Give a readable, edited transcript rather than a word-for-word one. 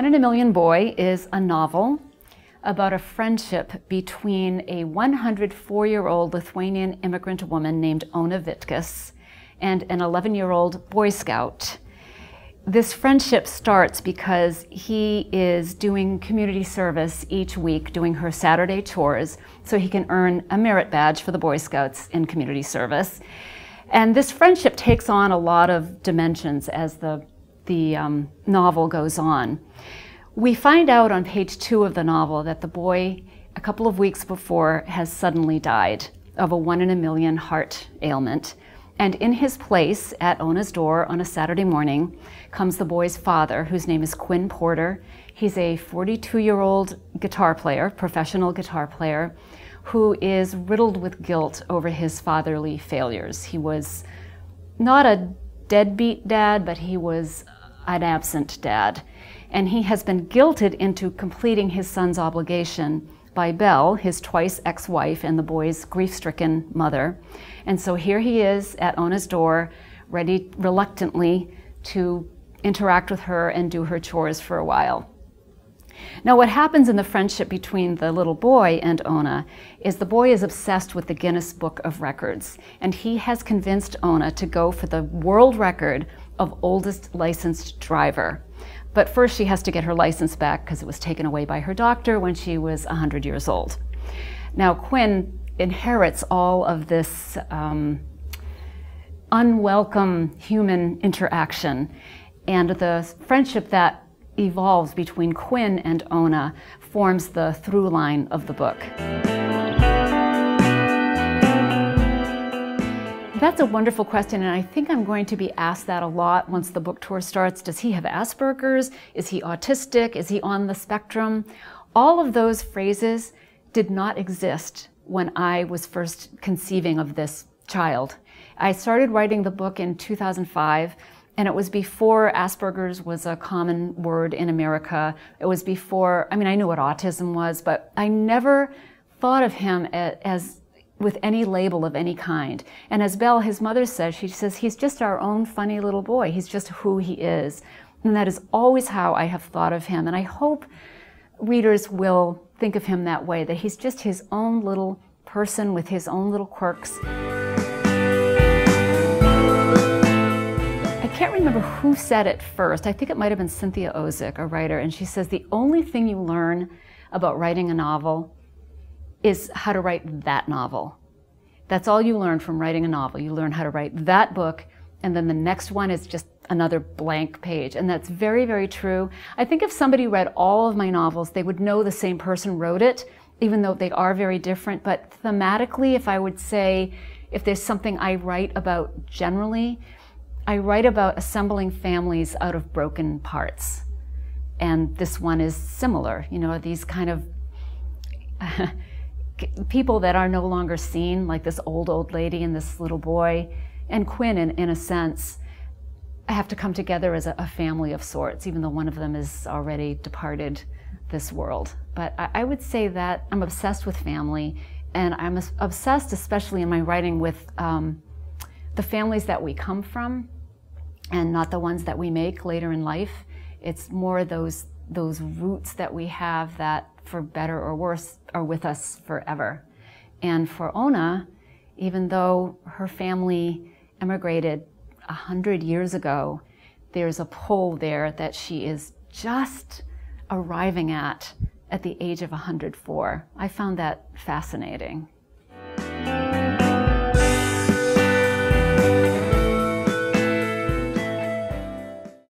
One in a Million Boy is a novel about a friendship between a 104-year-old Lithuanian immigrant woman named Ona Vitkus and an 11-year-old Boy Scout. This friendship starts because he is doing community service each week, doing her Saturday chores, so he can earn a merit badge for the Boy Scouts in community service. And this friendship takes on a lot of dimensions as the novel goes on. We find out on page 2 of the novel that the boy, a couple of weeks before, has suddenly died of a 1 in a million heart ailment. And in his place, at Ona's door on a Saturday morning, comes the boy's father, whose name is Quinn Porter. He's a 42-year-old guitar player, professional guitar player, who is riddled with guilt over his fatherly failures. He was not a deadbeat dad, but he was an absent dad. And he has been guilted into completing his son's obligation by Belle, his twice ex-wife and the boy's grief-stricken mother. And so here he is at Ona's door, ready reluctantly to interact with her and do her chores for a while. Now, what happens in the friendship between the little boy and Ona is the boy is obsessed with the Guinness Book of Records, and he has convinced Ona to go for the world record of oldest licensed driver. But first she has to get her license back because it was taken away by her doctor when she was 100 years old. Now, Quinn inherits all of this unwelcome human interaction, and the friendship that evolves between Quinn and Ona forms the through line of the book. That's a wonderful question, and I think I'm going to be asked that a lot once the book tour starts. Does he have Asperger's? Is he autistic? Is he on the spectrum? All of those phrases did not exist when I was first conceiving of this child. I started writing the book in 2005, and it was before Asperger's was a common word in America. It was before, I mean, I knew what autism was, but I never thought of him as with any label of any kind. And as Belle, his mother, says, she says, he's just our own funny little boy. He's just who he is. And that is always how I have thought of him. And I hope readers will think of him that way, that he's just his own little person with his own little quirks. I can't remember who said it first. I think it might have been Cynthia Ozick, a writer, and she says the only thing you learn about writing a novel is how to write that novel. That's all you learn from writing a novel. You learn how to write that book, and then the next one is just another blank page. And that's very, very true. I think if somebody read all of my novels, they would know the same person wrote it, even though they are very different. But thematically, if I would say, if there's something I write about generally, I write about assembling families out of broken parts. And this one is similar. You know, these kind of people that are no longer seen, like this old lady and this little boy, and Quinn, in a sense, have to come together as a family of sorts, even though one of them is already departed this world. But I would say that I'm obsessed with family, and I'm obsessed, especially in my writing, with the families that we come from, and not the ones that we make later in life. It's more those roots that we have that, for better or worse, are with us forever. And for Ona, even though her family emigrated 100 years ago, there's a pull there that she is just arriving at the age of 104. I found that fascinating.